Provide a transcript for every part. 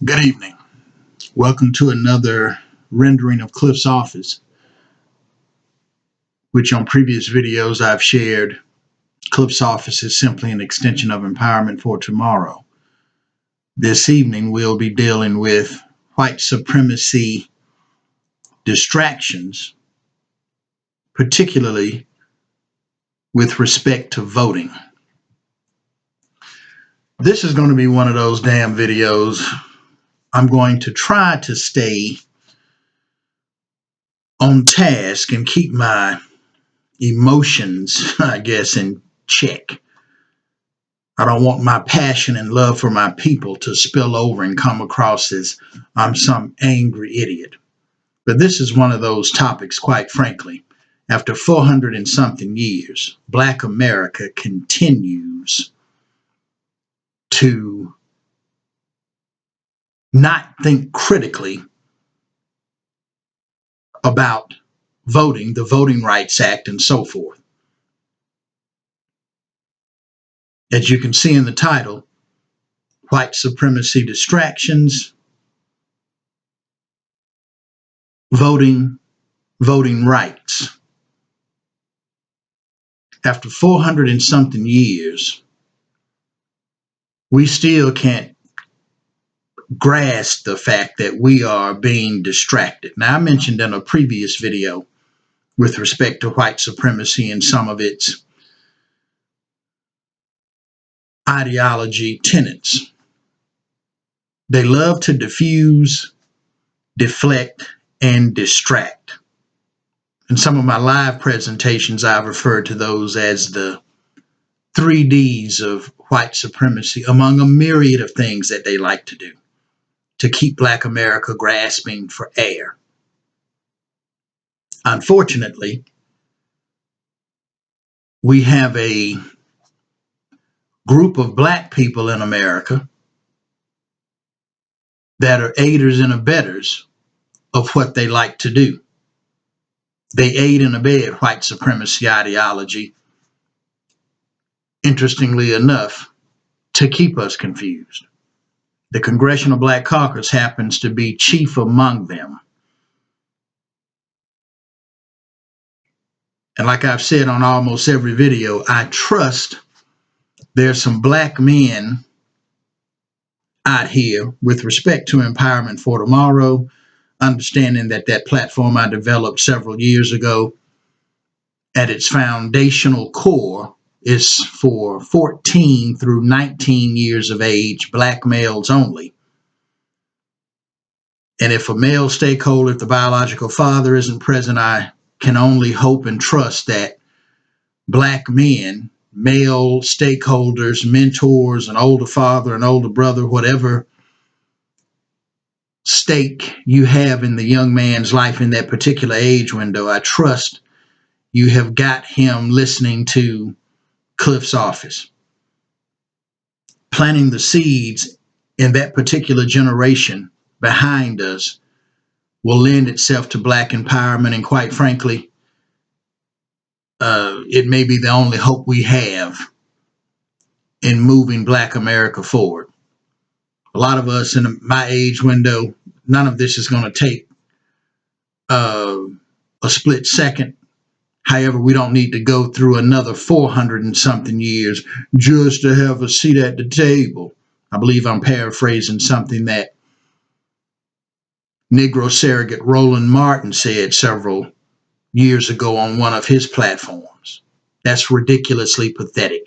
Good evening. Welcome to another rendering of Cliff's office, which on previous videos I've shared. Cliff's office is simply an extension of empowerment for tomorrow. This evening we'll be dealing with white supremacy distractions, particularly with respect to voting. This is going to be one of those damn videos. I'm going to try to stay on task and keep my emotions, I guess, in check. I don't want my passion and love for my people to spill over and come across as I'm some angry idiot. But this is one of those topics, quite frankly. After 400 and something years, Black America continues to not think critically about voting, the Voting Rights Act, and so forth. As you can see in the title, white supremacy distractions, voting rights. After 400 and something years, we still can't grasp the fact that we are being distracted. Now, I mentioned in a previous video with respect to white supremacy and some of its ideology tenets. They love to diffuse, deflect, and distract. In some of my live presentations, I've referred to those as the 3Ds of white supremacy, among a myriad of things that they like to do to keep Black America grasping for air. Unfortunately, we have a group of Black people in America that are aiders and abettors of what they like to do. They aid and abet white supremacy ideology, interestingly enough, to keep us confused. The Congressional Black Caucus happens to be chief among them. And like I've said on almost every video, I trust there's some Black men out here with respect to Empowerment for Tomorrow, understanding that that platform I developed several years ago at its foundational core is for 14 through 19 years of age, Black males only. And if a male stakeholder, if the biological father isn't present, I can only hope and trust that Black men, male stakeholders, mentors, an older father, an older brother, whatever stake you have in the young man's life in that particular age window, I trust you have got him listening to Cliff's office. Planting the seeds in that particular generation behind us will lend itself to Black empowerment, and quite frankly, it may be the only hope we have in moving Black America forward. A lot of us in my age window, none of this is going to take a split second. However, we don't need to go through another 400 and something years just to have a seat at the table. I believe I'm paraphrasing something that Negro surrogate Roland Martin said several years ago on one of his platforms. That's ridiculously pathetic.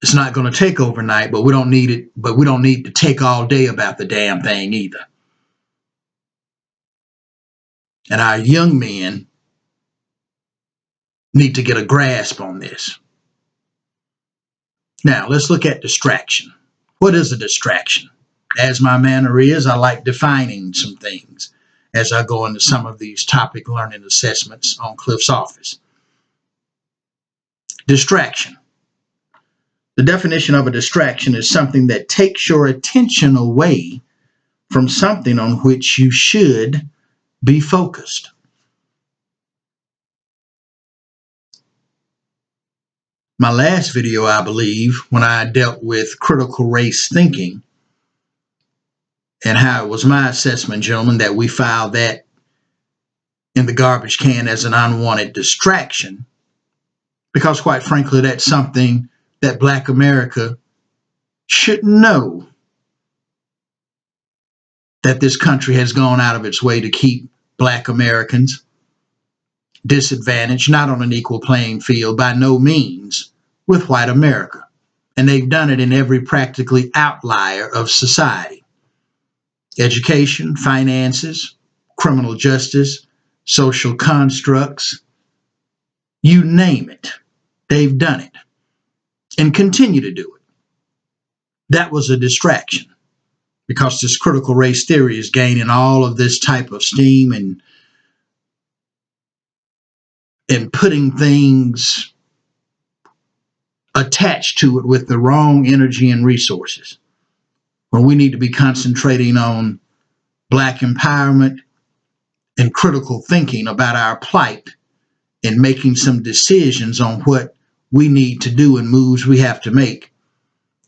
It's not going to take overnight, but we don't need it. But we don't need to take all day about the damn thing either. And our young men need to get a grasp on this. Now, let's look at distraction. What is a distraction? As my manner is, I like defining some things as I go into some of these topic learning assessments on Cliff's office. Distraction. The definition of a distraction is something that takes your attention away from something on which you should be focused. my last video, I believe, when I dealt with critical race thinking and how it was my assessment, gentlemen, that we filed that in the garbage can as an unwanted distraction, because quite frankly, that's something that Black America should know, that this country has gone out of its way to keep Black Americans disadvantaged, not on an equal playing field by no means with white America. And they've done it in every practically outlier of society: education, finances, criminal justice, social constructs, you name it. They've done it and continue to do it. That was a distraction, because this critical race theory is gaining all of this type of steam and putting things attached to it with the wrong energy and resources, when we need to be concentrating on Black empowerment and critical thinking about our plight and making some decisions on what we need to do and moves we have to make.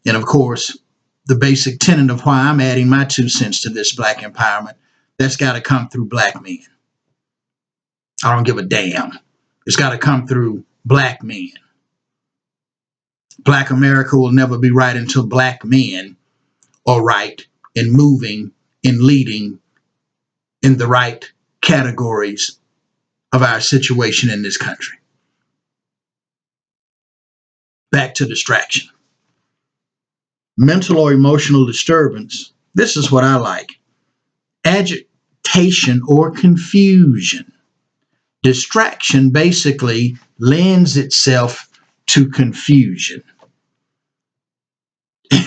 And of course, the basic tenet of why I'm adding my 2 cents to this Black empowerment, that's got to come through Black men. I don't give a damn. It's got to come through Black men. Black America will never be right until Black men are right and moving and leading in the right categories of our situation in this country. Back to distraction. Mental or emotional disturbance. This is what I like: agitation or confusion. Distraction basically lends itself to confusion.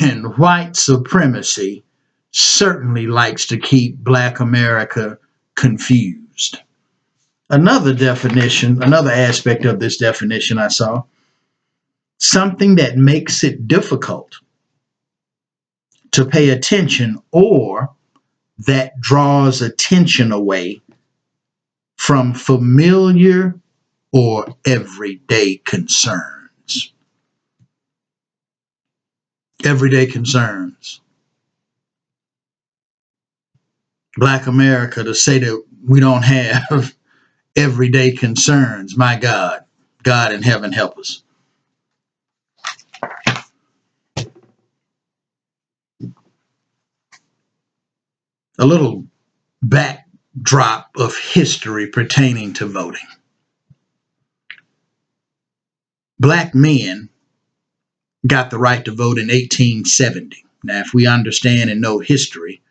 And white supremacy certainly likes to keep Black America confused. Another definition, another aspect of this definition I saw: something that makes it difficult to pay attention, or that draws attention away from familiar or everyday concerns. Everyday concerns. Black America, to say that we don't have everyday concerns, my God, God in heaven help us. A little backdrop of history pertaining to voting. Black men got the right to vote in 1870. Now, if we understand and know history,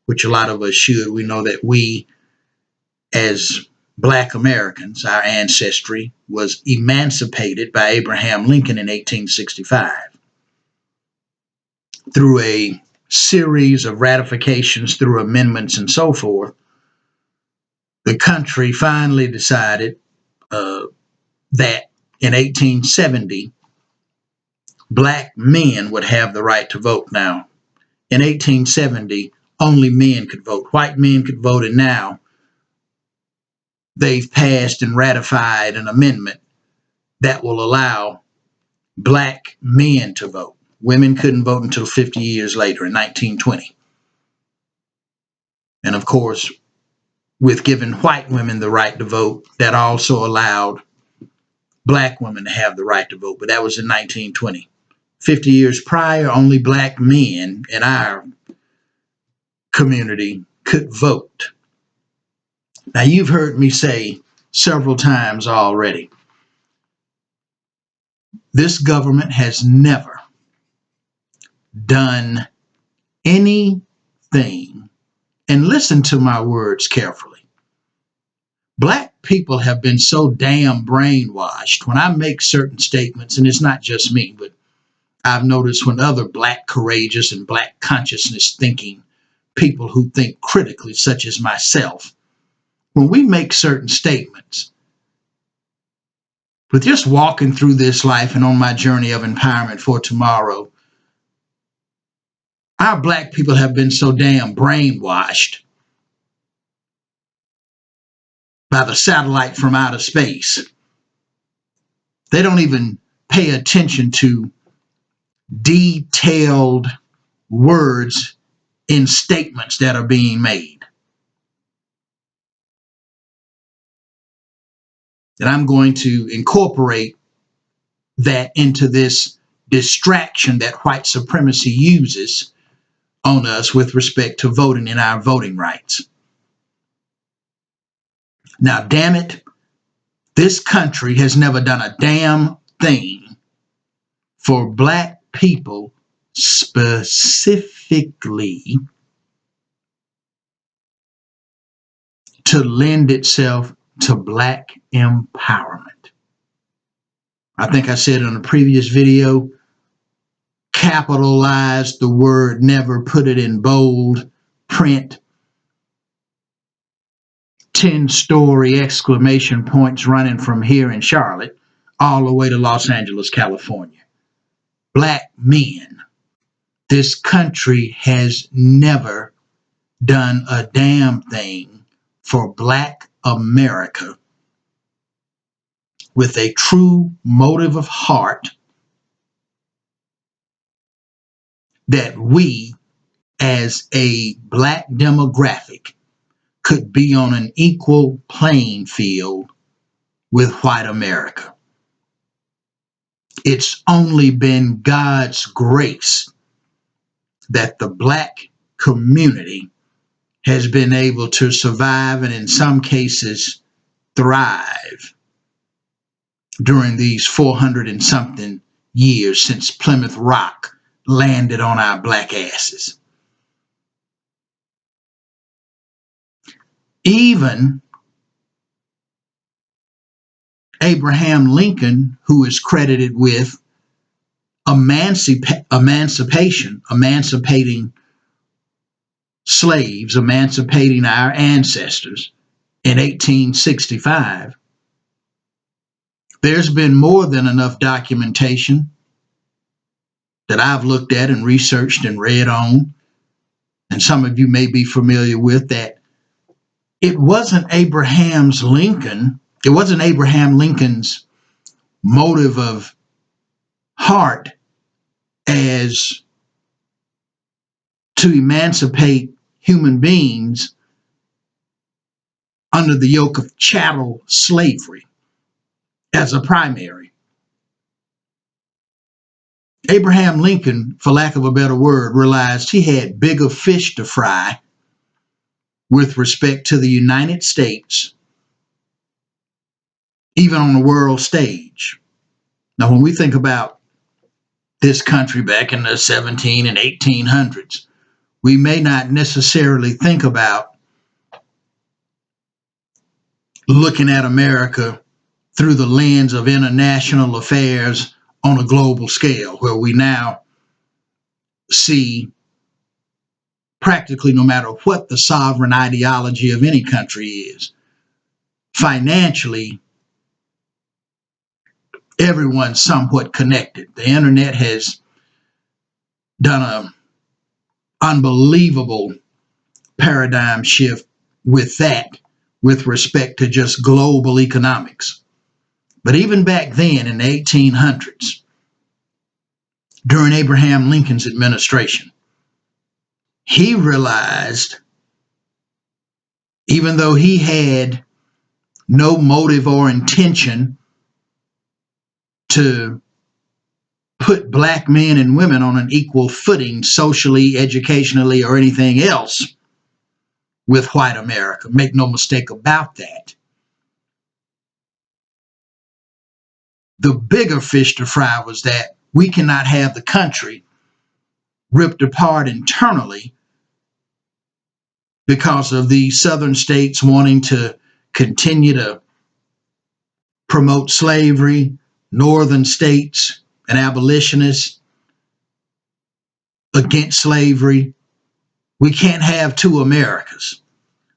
which a lot of us should, we know that we, as Black Americans, our ancestry was emancipated by Abraham Lincoln in 1865 through a series of ratifications, through amendments and so forth. The country finally decided that in 1870, Black men would have the right to vote. Now, in 1870, only men could vote. White men could vote, and now they've passed and ratified an amendment that will allow Black men to vote. Women couldn't vote until 50 years later in 1920. And of course, with giving white women the right to vote, that also allowed Black women to have the right to vote. But that was in 1920. 50 years prior, only Black men in our community could vote. Now, you've heard me say several times already, this government has never done anything, and listen to my words carefully. Black people have been so damn brainwashed when I make certain statements, and it's not just me, but I've noticed when other Black courageous and Black consciousness thinking people who think critically, such as myself, when we make certain statements, with just walking through this life and on my journey of empowerment for tomorrow, our Black people have been so damn brainwashed by the satellite from outer space. They don't even pay attention to detailed words in statements that are being made. And I'm going to incorporate that into this distraction that white supremacy uses on us with respect to voting and our voting rights. Now, damn it, this country has never done a damn thing for black people specifically to lend itself to black empowerment. I think I said in a previous video, capitalize the word never, put it in bold print, 10-story exclamation points running from here in Charlotte all the way to Los Angeles, California. Black men, this country has never done a damn thing for black America with a true motive of heart that we as a black demographic could be on an equal playing field with white America. It's only been God's grace that the black community has been able to survive and in some cases thrive during these 400 and something years since Plymouth Rock landed on our black asses. Even Abraham Lincoln, who is credited with emancipating slaves, emancipating our ancestors in 1865, there's been more than enough documentation that I've looked at and researched and read on, and some of you may be familiar with, that it wasn't Abraham Lincoln's motive of heart as to emancipate human beings under the yoke of chattel slavery as a primary. Abraham Lincoln, for lack of a better word, realized he had bigger fish to fry with respect to the United States, even on the world stage. Now, when we think about this country back in the 17 and 1800s, we may not necessarily think about looking at America through the lens of international affairs on a global scale, where we now see practically no matter what the sovereign ideology of any country is, financially, everyone's somewhat connected. The internet has done an unbelievable paradigm shift with that, with respect to just global economics. But even back then in the 1800s, during Abraham Lincoln's administration, he realized, even though he had no motive or intention to put black men and women on an equal footing socially, educationally, or anything else with white America, make no mistake about that, the bigger fish to fry was that we cannot have the country ripped apart internally because of the southern states wanting to continue to promote slavery, northern states and abolitionists against slavery. We can't have two Americas.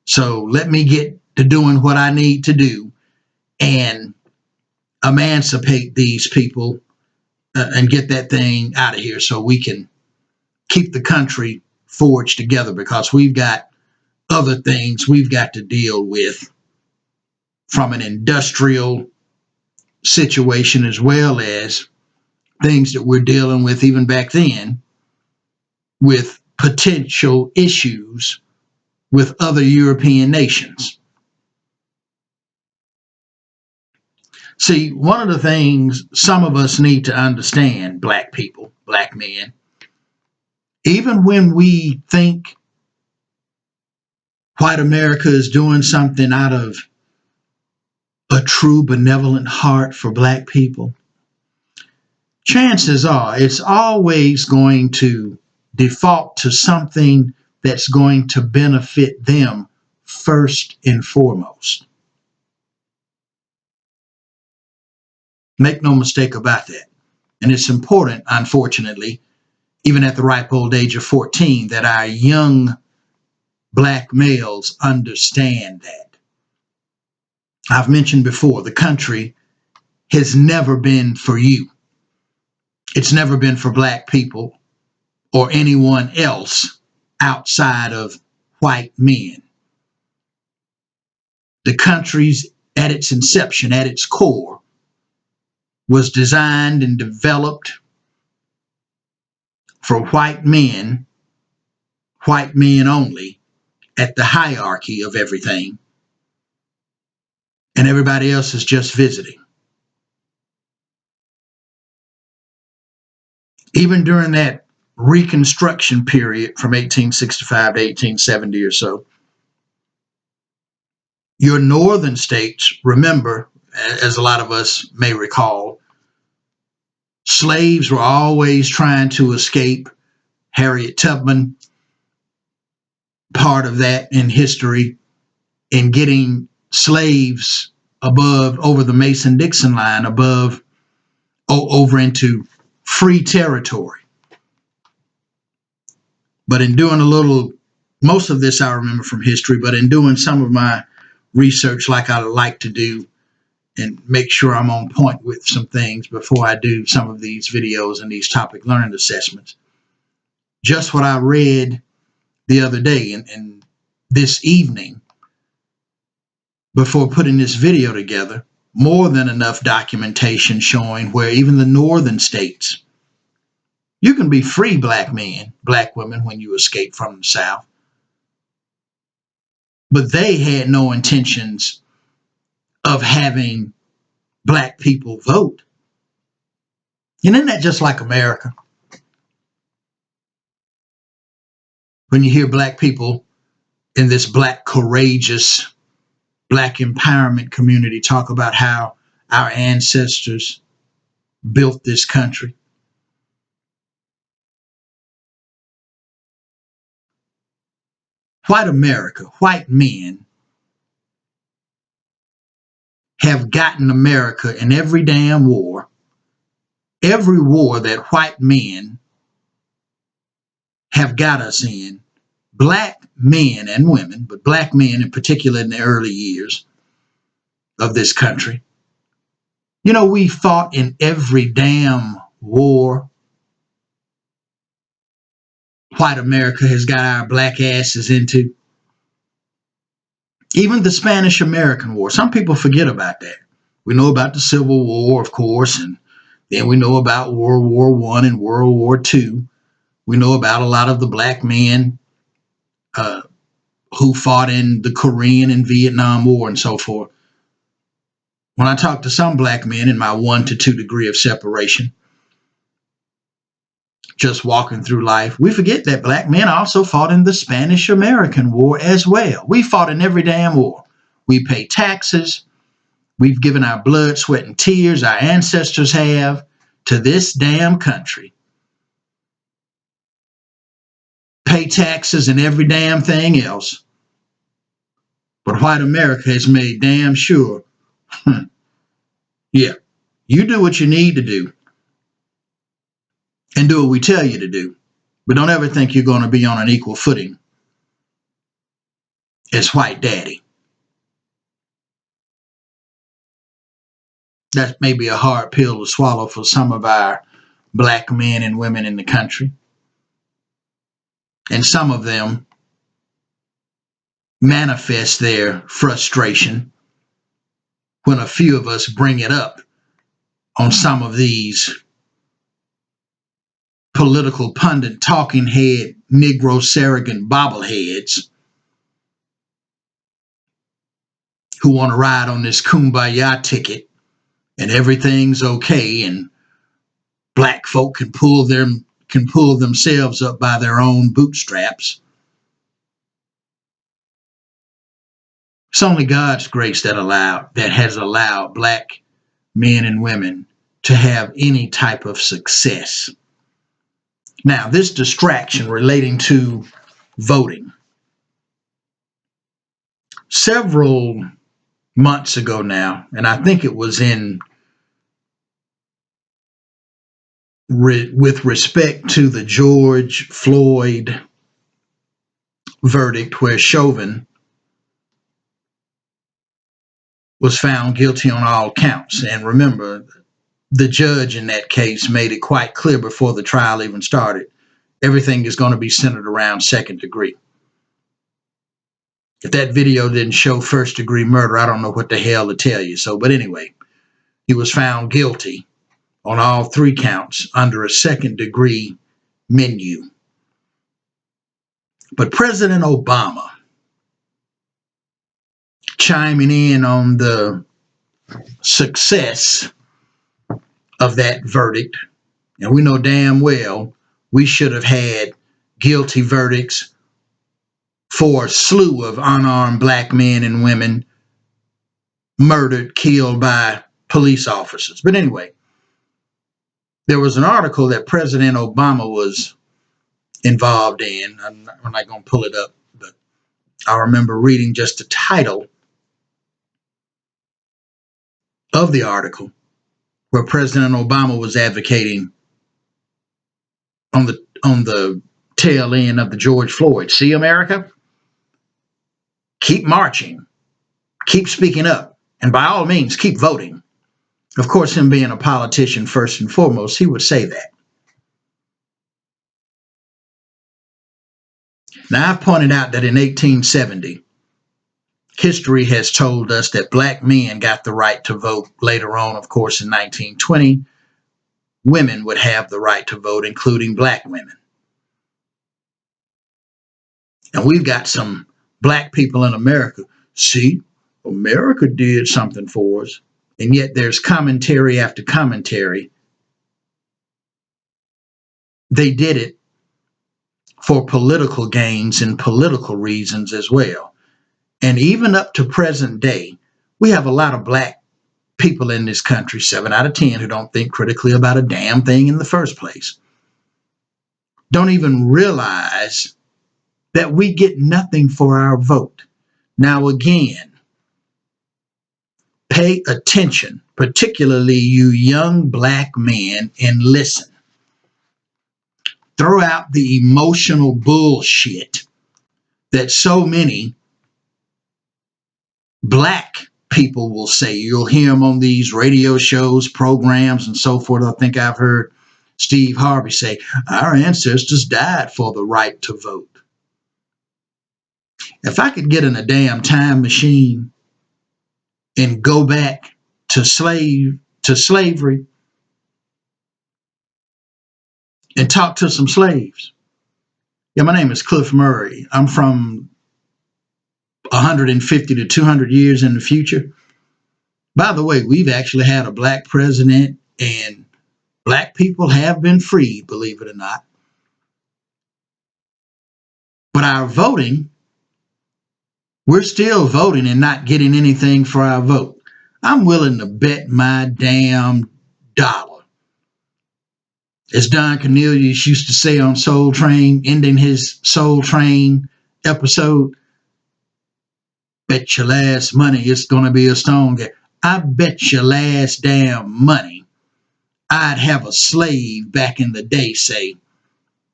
So let me get to doing what I need to do and emancipate these people and get that thing out of here so we can keep the country forged together, because we've got other things we've got to deal with from an industrial situation as well as things that we're dealing with even back then with potential issues with other European nations. See, one of the things some of us need to understand, black people, black men, even when we think white America is doing something out of a true benevolent heart for black people, chances are it's always going to default to something that's going to benefit them first and foremost. Make no mistake about that. And it's important, unfortunately, even at the ripe old age of 14, that our young black males understand that. I've mentioned before, the country has never been for you. It's never been for black people or anyone else outside of white men. The country's, at its inception, at its core, was designed and developed for white men only, at the hierarchy of everything, and everybody else is just visiting. Even during that Reconstruction period from 1865 to 1870 or so, your northern states, remember, as a lot of us may recall, slaves were always trying to escape. Harriet Tubman, part of that in history, in getting slaves over the Mason-Dixon line, over into free territory. But in doing most of this I remember from history, but in doing some of my research like I like to do and make sure I'm on point with some things before I do some of these videos and these topic learning assessments, just what I read the other day and this evening before putting this video together, more than enough documentation showing where even the northern states, you can be free black men, black women when you escape from the South, but they had no intentions of having black people vote. And isn't that just like America? When you hear black people in this black courageous, black empowerment community talk about how our ancestors built this country. White America, white men have gotten America in every damn war. Every war that white men have got us in, black men and women, but black men in particular in the early years of this country. You know, we fought in every damn war white America has got our black asses into. Even the Spanish-American War. Some people forget about that. We know about the Civil War, of course, and then we know about World War I and World War II. We know about a lot of the black men who fought in the Korean and Vietnam War and so forth. When I talk to some black men in my 1 to 2 degree of separation, just walking through life, we forget that black men also fought in the Spanish-American War as well. We fought in every damn war. We pay taxes. We've given our blood, sweat, and tears, our ancestors have, to this damn country. Pay taxes and every damn thing else. But white America has made damn sure, yeah, you do what you need to do and do what we tell you to do. But don't ever think you're going to be on an equal footing as white daddy. That may be a hard pill to swallow for some of our black men and women in the country. And some of them manifest their frustration when a few of us bring it up on some of these political pundit, talking head, Negro surrogate bobbleheads who want to ride on this kumbaya ticket and everything's okay and black folk can pull themselves up by their own bootstraps. It's only God's grace that has allowed black men and women to have any type of success. Now, this distraction relating to voting. Several months ago now, and I think it was with respect to the George Floyd verdict, where Chauvin was found guilty on all counts. And remember, the judge in that case made it quite clear before the trial even started, everything is going to be centered around second degree. If that video didn't show first degree murder, I don't know what the hell to tell you. But anyway, he was found guilty on all 3 counts under a second degree menu. But President Obama, chiming in on the success of that verdict, and we know damn well we should have had guilty verdicts for a slew of unarmed black men and women murdered, killed by police officers. But anyway, there was an article that President Obama was involved in. I'm not going to pull it up, but I remember reading just the title of the article, where President Obama was advocating on the tail end of the George Floyd. See, America? Keep marching. Keep speaking up. And by all means, keep voting. Of course, him being a politician first and foremost, he would say that. Now, I've pointed out that in 1870, history has told us that black men got the right to vote. Later on, of course, in 1920, women would have the right to vote, including black women. And we've got some black people in America. See, America did something for us. And yet there's commentary after commentary. They did it for political gains and political reasons as well. And even up to present day, we have a lot of black people in this country, 7 out of 10, who don't think critically about a damn thing in the first place. Don't even realize that we get nothing for our vote. Now, again, pay attention, particularly you young black men, and listen. Throw out the emotional bullshit that so many black people will say. You'll hear them on these radio shows, programs, and so forth. I think I've heard Steve Harvey say, our ancestors died for the right to vote. If I could get in a damn time machine and go back to slavery and talk to some slaves. Yeah, my name is Cliff Murray. I'm from 150 to 200 years in the future. By the way, we've actually had a black president, and black people have been freed, believe it or not. But our voting, we're still voting and not getting anything for our vote. I'm willing to bet my damn dollar, as Don Cornelius used to say on Soul Train, ending his Soul Train episode, bet your last money it's going to be a stone game. I bet your last damn money I'd have a slave back in the day say,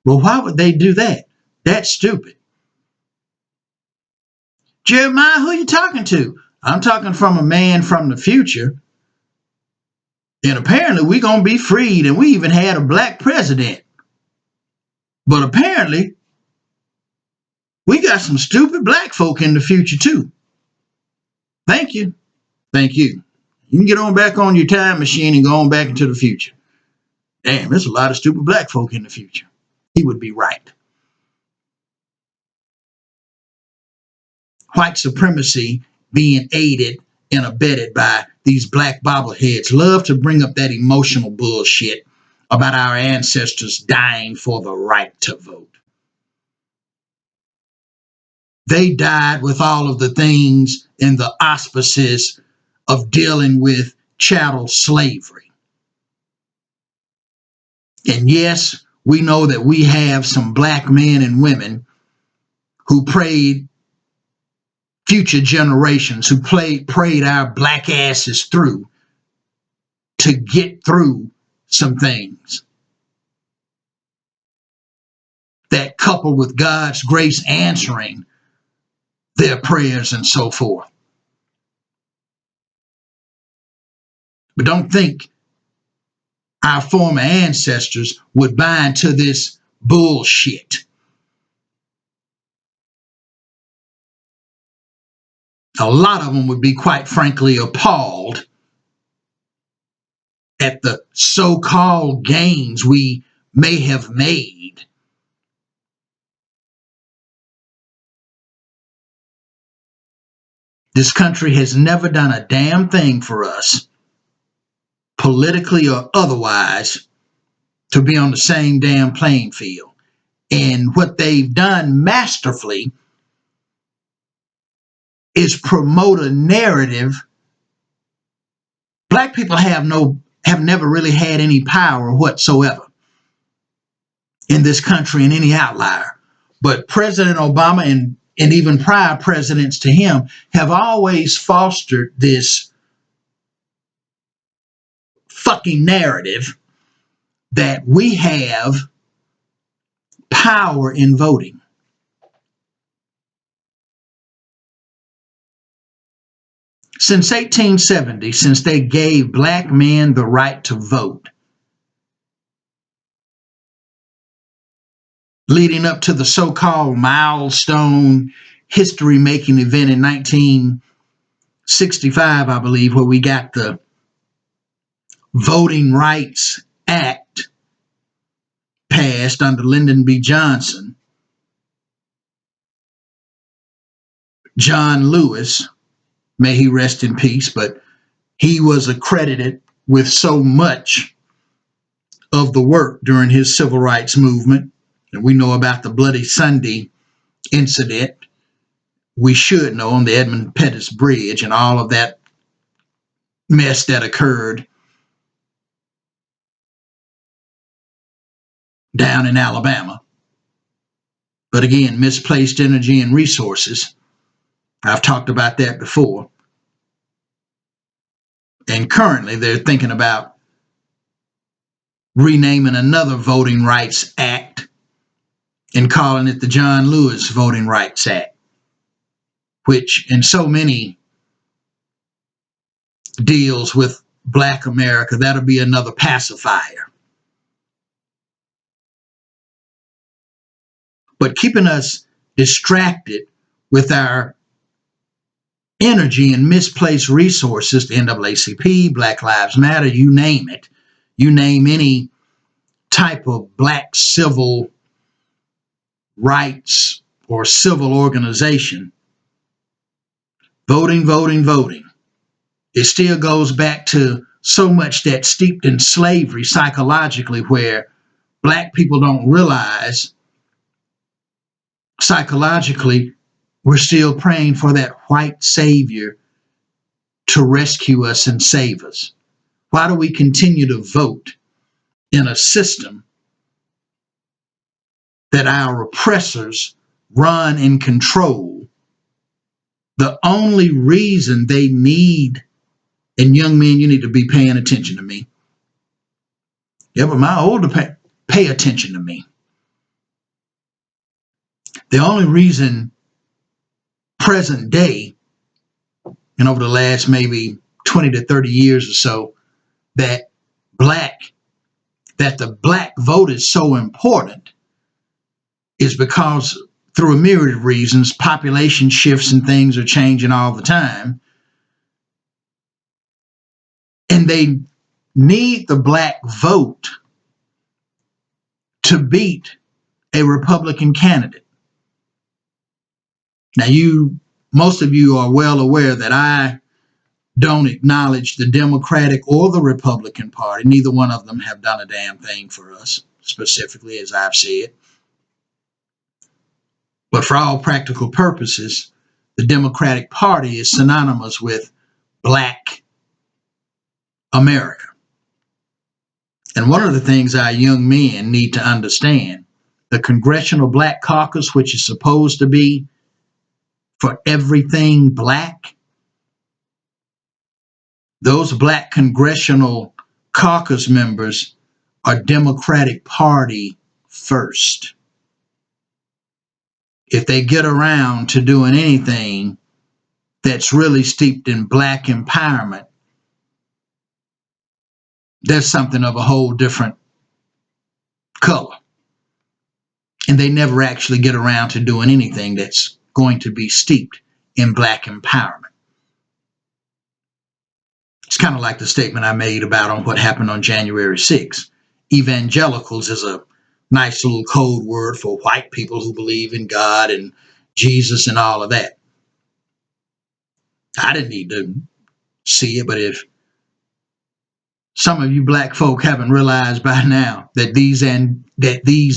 well, why would they do that? That's stupid. Jeremiah, who are you talking to? I'm talking from a man from the future. And apparently we're going to be freed, and we even had a black president. But apparently we got some stupid black folk in the future too. Thank you. Thank you. You can get on back on your time machine and go on back into the future. damn, there's a lot of stupid black folk in the future. He would be right. White supremacy being aided and abetted by these black bobbleheads love to bring up that emotional bullshit about our ancestors dying for the right to vote. They died with all of the things in the auspices of dealing with chattel slavery. And yes, we know that we have some black men and women who prayed future generations, who prayed our black asses through to get through some things. That coupled with God's grace answering their prayers and so forth. But don't think our former ancestors would buy into this bullshit. A lot of them would be, quite frankly, appalled at the so-called gains we may have made. This country has never done a damn thing for us, politically or otherwise, to be on the same damn playing field. And what they've done masterfully is promote a narrative. Black people have never really had any power whatsoever in this country, in any outlier. But President Obama and even prior presidents to him have always fostered this fucking narrative that we have power in voting. Since 1870, since they gave black men the right to vote, leading up to the so-called milestone history-making event in 1965, I believe, where we got the Voting Rights Act passed under Lyndon B. Johnson. John Lewis, may he rest in peace, but he was accredited with so much of the work during his civil rights movement. And we know about the Bloody Sunday incident. We should know on the Edmund Pettus Bridge and all of that mess that occurred down in Alabama. But again, misplaced energy and resources. I've talked about that before. And currently they're thinking about renaming another Voting Rights Act and calling it the John Lewis Voting Rights Act, which in so many deals with Black America, that'll be another pacifier. But keeping us distracted with our energy and misplaced resources, the NAACP, Black Lives Matter, you name it. You name any type of black civil rights or civil organization. Voting, voting, voting. It still goes back to so much that's steeped in slavery psychologically, where black people don't realize psychologically we're still praying for that white savior to rescue us and save us. Why do we continue to vote in a system that our oppressors run and control? The only reason they need, and young men, you need to be paying attention to me. Yeah, but my older pay attention to me. The only reason present day, and over the last maybe 20 to 30 years or so, that the black vote is so important is because through a myriad of reasons, population shifts and things are changing all the time. And they need the black vote to beat a Republican candidate. Now, most of you are well aware that I don't acknowledge the Democratic or the Republican Party. Neither one of them have done a damn thing for us, specifically, as I've said. But for all practical purposes, the Democratic Party is synonymous with Black America. And one of the things our young men need to understand, the Congressional Black Caucus, which is supposed to be for everything black, those Black Congressional Caucus members are Democratic Party first. If they get around to doing anything that's really steeped in Black empowerment, there's something of a whole different color. And they never actually get around to doing anything that's going to be steeped in Black empowerment. It's kind of like the statement I made about on what happened on January 6th. Evangelicals is a nice little code word for white people who believe in God and Jesus and all of that. I didn't need to see it, but if some of you black folk haven't realized by now that these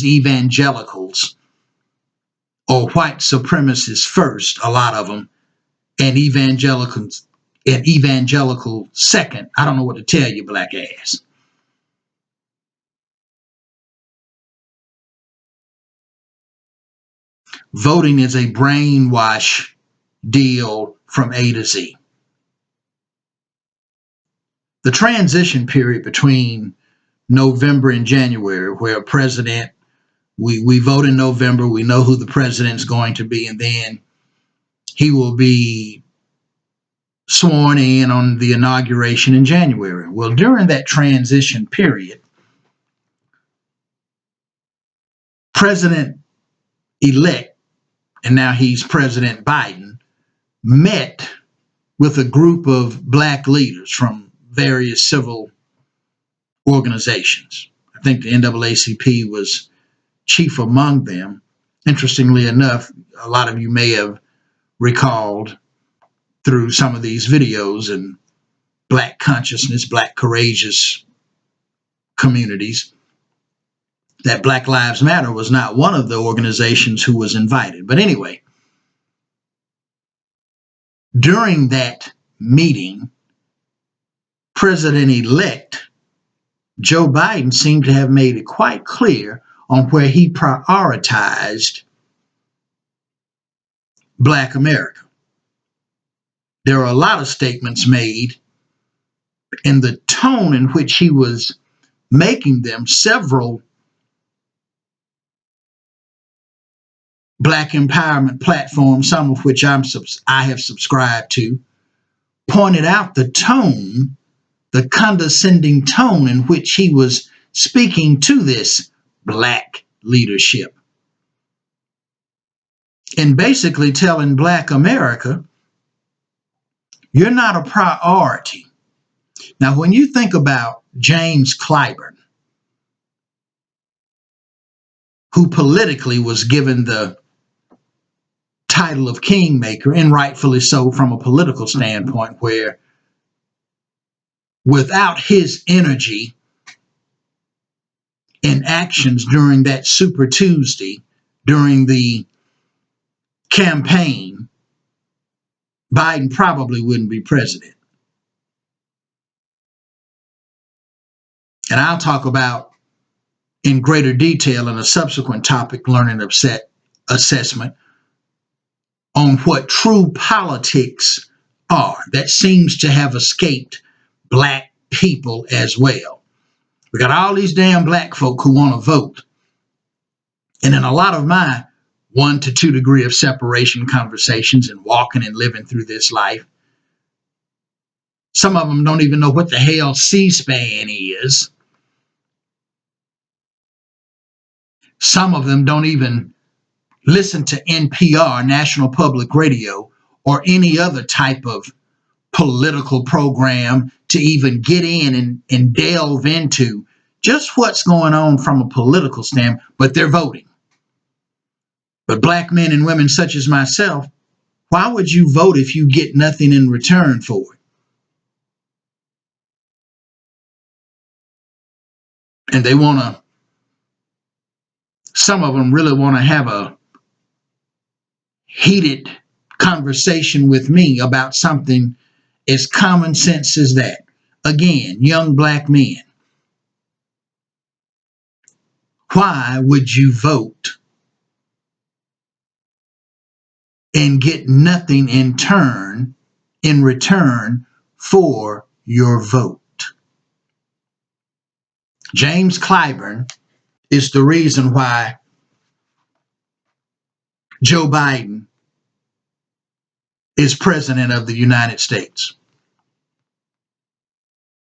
evangelicals are white supremacists first, a lot of them, and evangelical second, I don't know what to tell you, black ass. Voting is a brainwash deal from A to Z. The transition period between November and January, where a president, we vote in November, we know who the president's going to be, and then he will be sworn in on the inauguration in January. Well, during that transition period, President-elect, and now he's President Biden, met with a group of black leaders from various civil organizations. I think the NAACP was chief among them. Interestingly enough, a lot of you may have recalled through some of these videos and Black consciousness, Black courageous communities, that Black Lives Matter was not one of the organizations who was invited. But anyway, during that meeting, President-elect Joe Biden seemed to have made it quite clear on where he prioritized Black America. There are a lot of statements made, and the tone in which he was making them, several Black empowerment platforms, some of which I have subscribed to, pointed out the tone, the condescending tone in which he was speaking to this Black leadership, and basically telling Black America, you're not a priority. Now, when you think about James Clyburn, who politically was given the title of kingmaker, and rightfully so from a political standpoint, where without his energy and actions during that Super Tuesday, during the campaign, Biden probably wouldn't be president. And I'll talk about in greater detail in a subsequent topic, learning assessment, on what true politics are. That seems to have escaped Black people as well. We got all these damn Black folk who want to vote. And in a lot of my 1 to 2 degree of separation conversations and walking and living through this life, some of them don't even know what the hell C-SPAN is. Some of them don't even listen to NPR, National Public Radio, or any other type of political program to even get in and delve into just what's going on from a political standpoint, but they're voting. But black men and women such as myself, why would you vote if you get nothing in return for it? And they want to, some of them really want to have a heated conversation with me about something as common sense as that. Again, young black men, why would you vote and get nothing in return for your vote? James Clyburn is the reason why Joe Biden is president of the United States.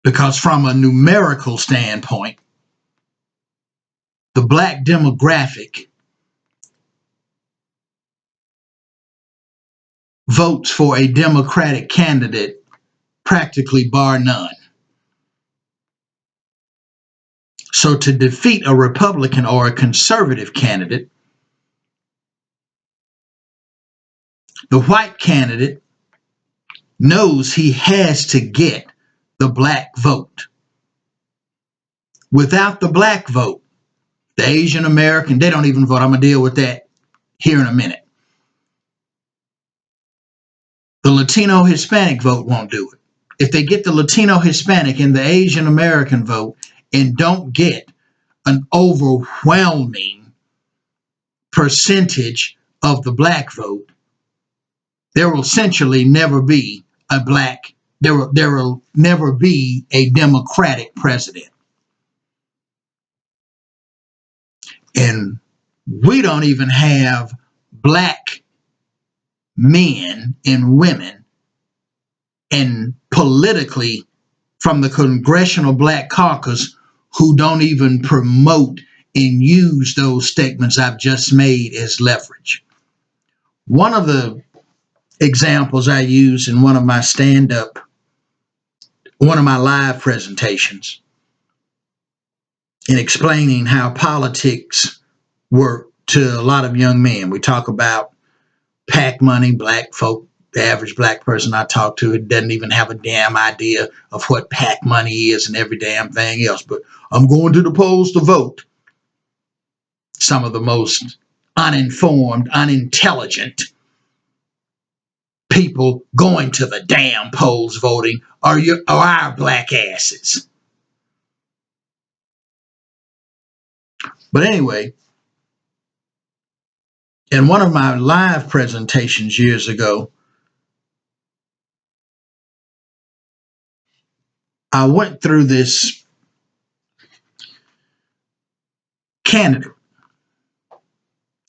Because from a numerical standpoint, the black demographic votes for a Democratic candidate practically bar none. So to defeat a Republican or a conservative candidate, the white candidate knows he has to get the black vote. Without the black vote, the Asian American, they don't even vote. I'm going to deal with that here in a minute. The Latino Hispanic vote won't do it. If they get the Latino Hispanic and the Asian American vote and don't get an overwhelming percentage of the black vote, there will essentially never be there will never be a Democratic president. And we don't even have black men and women and politically from the Congressional Black Caucus who don't even promote and use those statements I've just made as leverage. One of the examples I use in one of my live presentations in explaining how politics work to a lot of young men. We talk about PAC money, black folk. The average black person I talk to doesn't even have a damn idea of what PAC money is and every damn thing else. But I'm going to the polls to vote. Some of the most uninformed, unintelligent people going to the damn polls voting are our black asses. But anyway, in one of my live presentations years ago, I went through this candidate.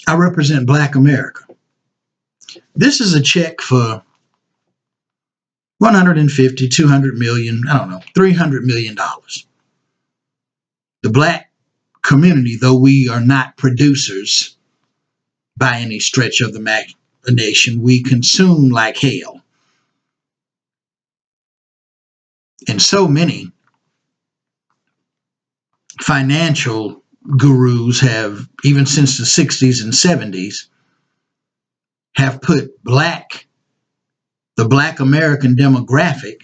I represent Black America. This is a check for 150, 200 million, I don't know, $300 million. The black community, though we are not producers by any stretch of the imagination, we consume like hell. And so many financial gurus have, even since the 60s and 70s, have put the black American demographic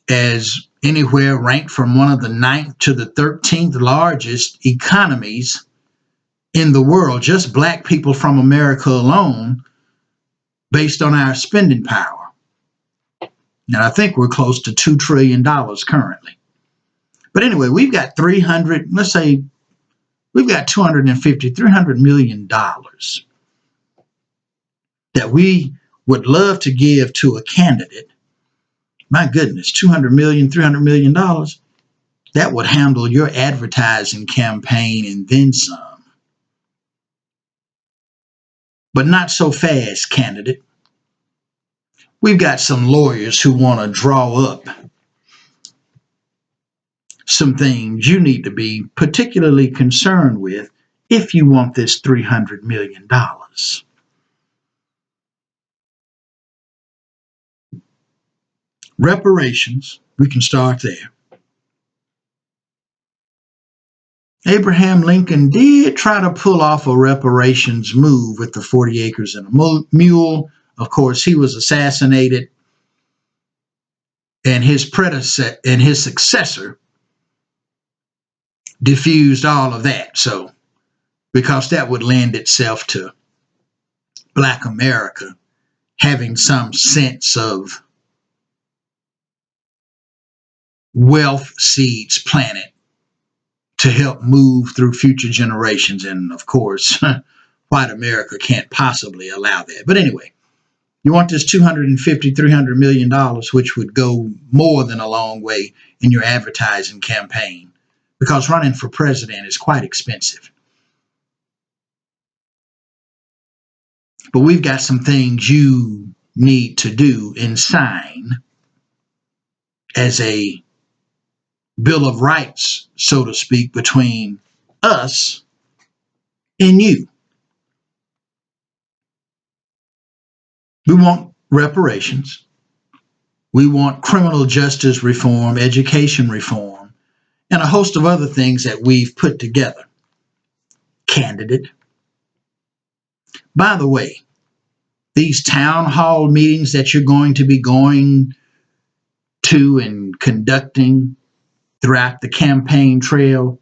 as anywhere ranked from one of the 9th to the 13th largest economies in the world, just black people from America alone, based on our spending power. And I think we're close to $2 trillion currently. But anyway, we've got 250, $300 million that we would love to give to a candidate. My goodness, $200 million, $300 million, that would handle your advertising campaign and then some. But not so fast, candidate. We've got some lawyers who want to draw up some things you need to be particularly concerned with if you want this $300 million. Reparations, we can start there. Abraham Lincoln did try to pull off a reparations move with the 40 acres and a mule. Of course, he was assassinated, and his successor diffused all of that. So, because that would lend itself to Black America having some sense of wealth seeds planted to help move through future generations. And of course, white America can't possibly allow that. But anyway, you want this $250, $300 million, which would go more than a long way in your advertising campaign, because running for president is quite expensive. But we've got some things you need to do and sign as a Bill of Rights, so to speak, between us and you. We want reparations. We want criminal justice reform, education reform, and a host of other things that we've put together. Candidate. By the way, these town hall meetings that you're going to be going to and conducting throughout the campaign trail,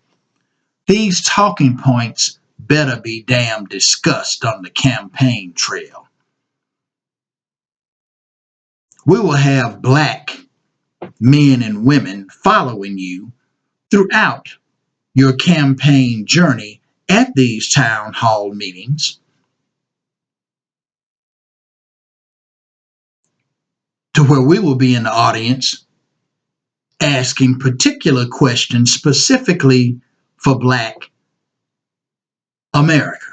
these talking points better be damn discussed on the campaign trail. We will have Black men and women following you throughout your campaign journey at these town hall meetings to where we will be in the audience asking particular questions specifically for Black America.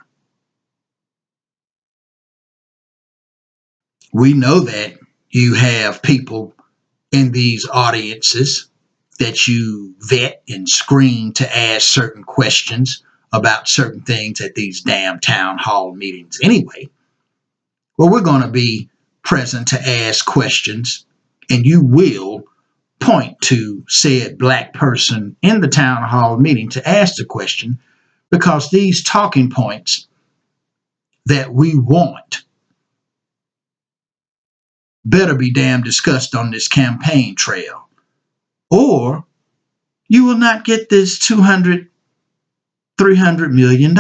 We know that you have people in these audiences that you vet and screen to ask certain questions about certain things at these damn town hall meetings anyway. Well, we're going to be present to ask questions, and you will point to said Black person in the town hall meeting to ask the question, because these talking points that we want better be damn discussed on this campaign trail, or you will not get this $200, $300 million.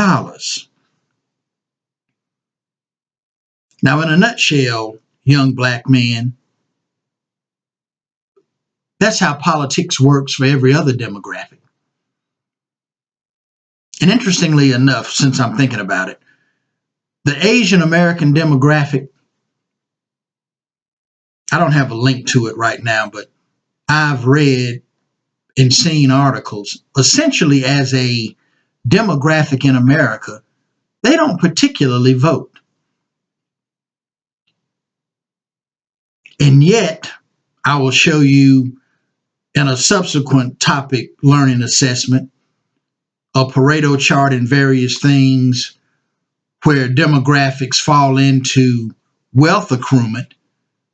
Now, in a nutshell, young Black man, that's how politics works for every other demographic. And interestingly enough, since I'm thinking about it, the Asian American demographic, I don't have a link to it right now, but I've read and seen articles essentially as a demographic in America, they don't particularly vote. And yet, I will show you in a subsequent topic learning assessment a Pareto chart and various things where demographics fall into wealth accruement.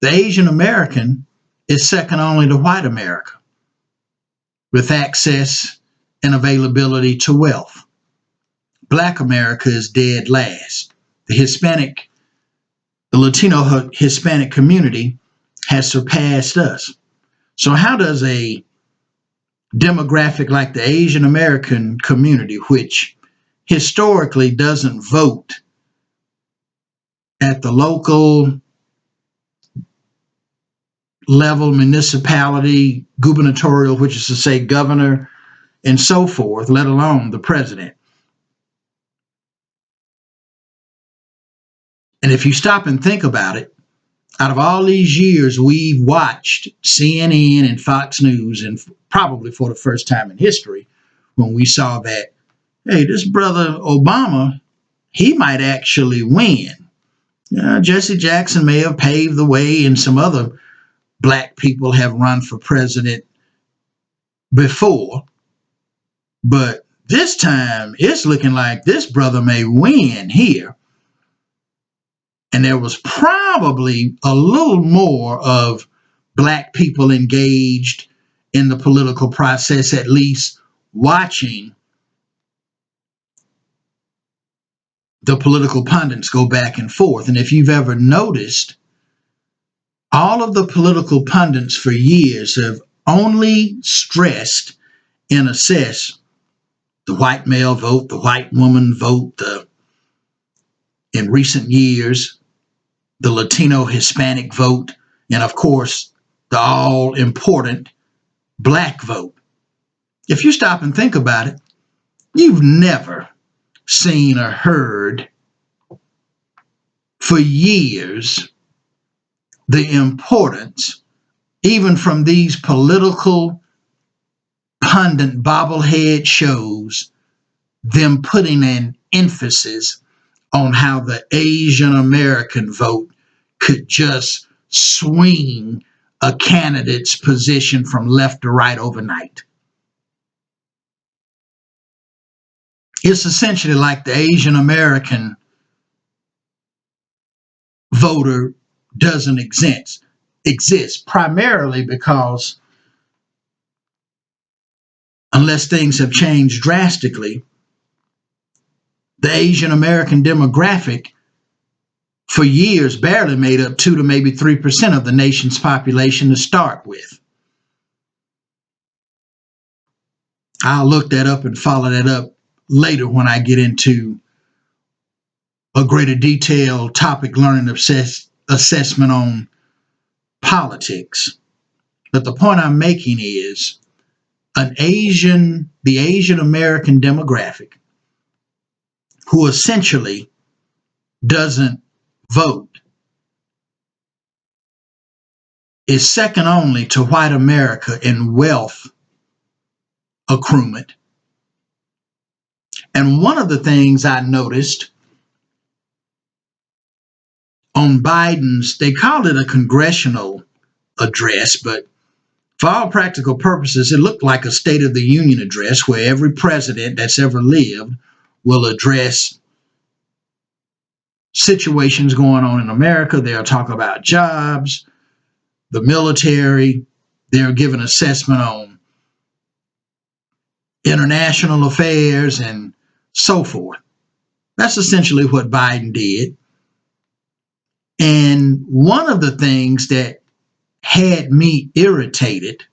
The Asian American is second only to white America with access and availability to wealth. Black America is dead last. The Latino Hispanic community has surpassed us. So how does a demographic like the Asian American community, which historically doesn't vote at the local level, municipality, gubernatorial, which is to say governor and so forth, let alone the president. And if you stop and think about it, out of all these years, we've watched CNN and Fox News, and probably for the first time in history, when we saw that, hey, this brother Obama, he might actually win. Jesse Jackson may have paved the way, and some other Black people have run for president before. But this time, it's looking like this brother may win here. And there was probably a little more of Black people engaged in the political process, at least watching the political pundits go back and forth. And if you've ever noticed, all of the political pundits for years have only stressed and assessed the white male vote, the white woman vote, in recent years, the Latino Hispanic vote, and of course, the all important black vote. If you stop and think about it, you've never seen or heard for years the importance, even from these political pundit bobblehead shows, them putting an emphasis on how the Asian American vote could just swing a candidate's position from left to right overnight. It's essentially like the Asian American voter doesn't exist primarily because unless things have changed drastically, the Asian American demographic for years barely made up 2 to maybe 3% of the nation's population to start with. I'll look that up and follow that up later when I get into a greater detail topic learning assessment on politics. But the point I'm making is the Asian American demographic who essentially doesn't vote is second only to white America in wealth accruement. And one of the things I noticed on Biden's, they called it a congressional address, but for all practical purposes, it looked like a State of the Union address where every president that's ever lived will address situations going on in America. They'll talk about jobs, the military. They'll give an assessment on international affairs and so forth. That's essentially what Biden did. And one of the things that had me irritated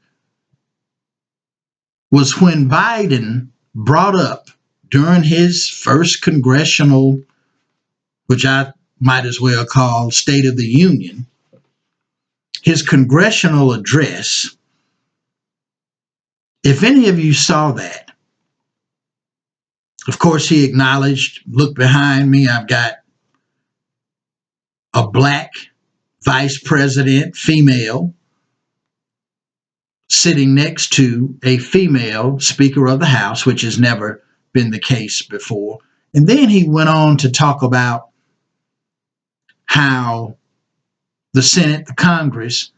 was when Biden brought up during his first congressional, which I might as well call State of the Union, his congressional address. If any of you saw that, of course, he acknowledged, look behind me, I've got a black vice president, female, sitting next to a female Speaker of the House, which has never been the case before. And then he went on to talk about how the Senate, the Congress,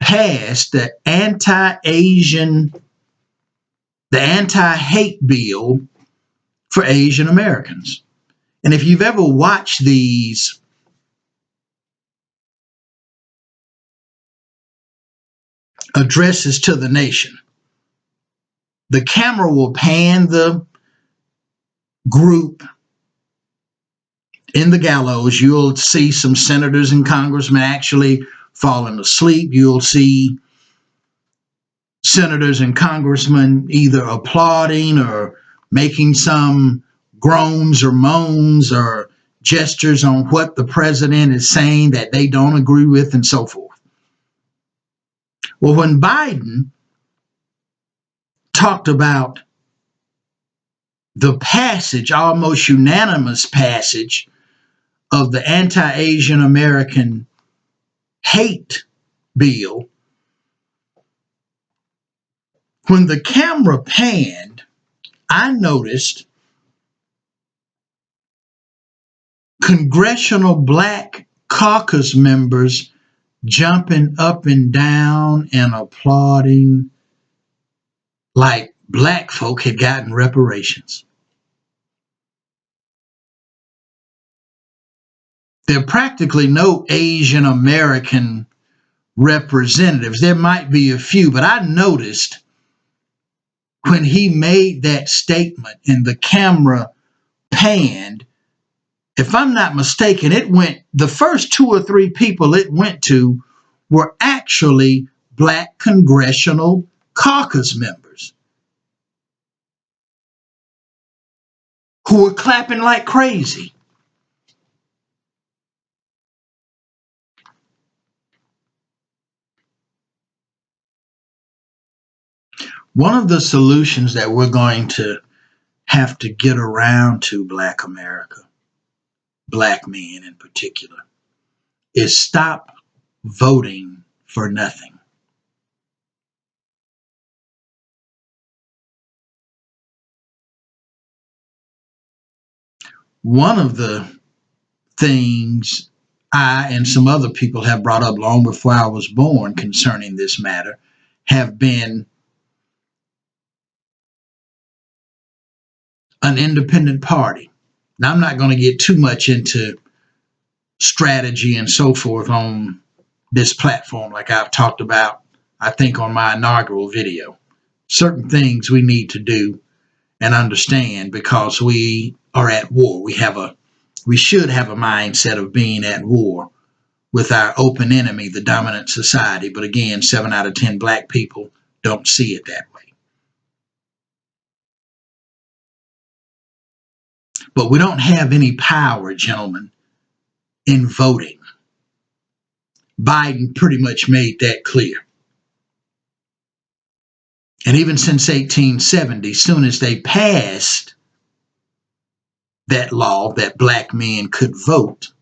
passed the anti-hate bill for Asian Americans. And if you've ever watched these addresses to the nation, the camera will pan the group in the gallows. You'll see some senators and congressmen actually falling asleep. You'll see senators and congressmen either applauding or making some groans or moans or gestures on what the president is saying that they don't agree with and so forth. Well, when Biden talked about the passage, almost unanimous passage, of the anti-Asian American hate bill, when the camera panned, I noticed congressional Black caucus members jumping up and down and applauding like Black folk had gotten reparations. There are practically no Asian American representatives. There might be a few, but I noticed when he made that statement and the camera panned, If I'm not mistaken, the first 2 or 3 people it went to were actually black congressional caucus members who were clapping like crazy. One of the solutions that we're going to have to get around to, Black America, black men in particular, is stop voting for nothing. One of the things I and some other people have brought up long before I was born concerning this matter have been an independent party. Now, I'm not going to get too much into strategy and so forth on this platform, like I've talked about, I think, on my inaugural video. Certain things we need to do and understand because we are at war. We should have a mindset of being at war with our open enemy, the dominant society. But again, 7 out of 10 black people don't see it that way. But we don't have any power, gentlemen, in voting. Biden pretty much made that clear. And even since 1870, soon as they passed that law that black men could vote,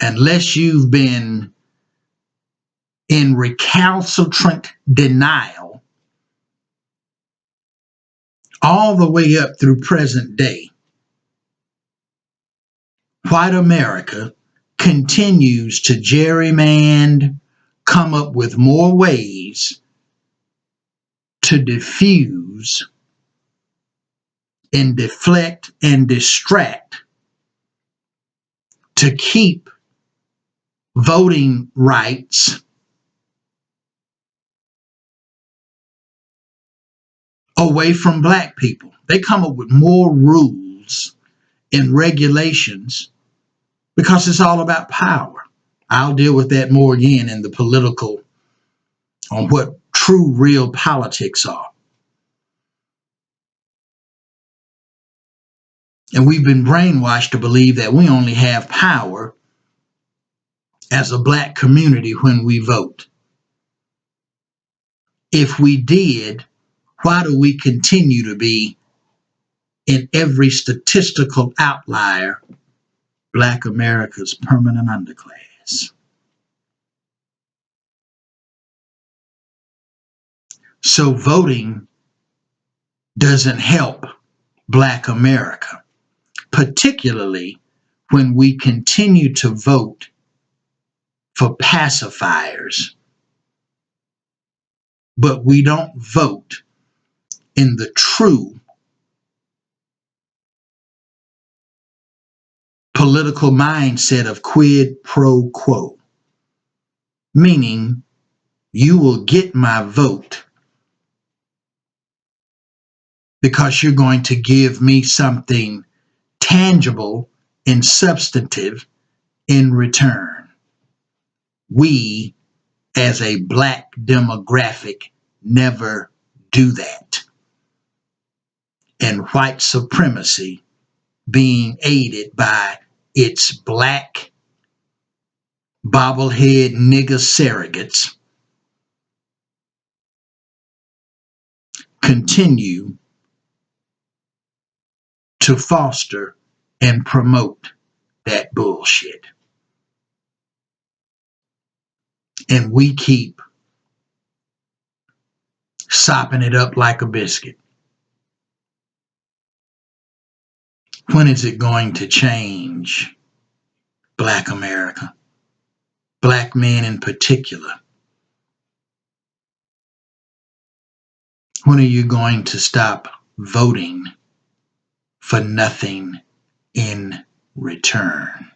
unless you've been in recalcitrant denial all the way up through present day, white America continues to gerrymander, come up with more ways to diffuse and deflect and distract to keep voting rights away from black people. They come up with more rules and regulations because it's all about power. I'll deal with that more again in the political, on what true, real politics are. And we've been brainwashed to believe that we only have power as a black community when we vote. If we did, why do we continue to be in every statistical outlier black America's permanent underclass? So voting doesn't help black America, particularly when we continue to vote for pacifiers, but we don't vote in the true political mindset of quid pro quo, meaning you will get my vote because you're going to give me something tangible and substantive in return. We, as a black demographic, never do that. And white supremacy, being aided by its black bobblehead nigger surrogates, continue to foster and promote that bullshit. And we keep sopping it up like a biscuit. When is it going to change, black America? Black men in particular. When are you going to stop voting for nothing in return?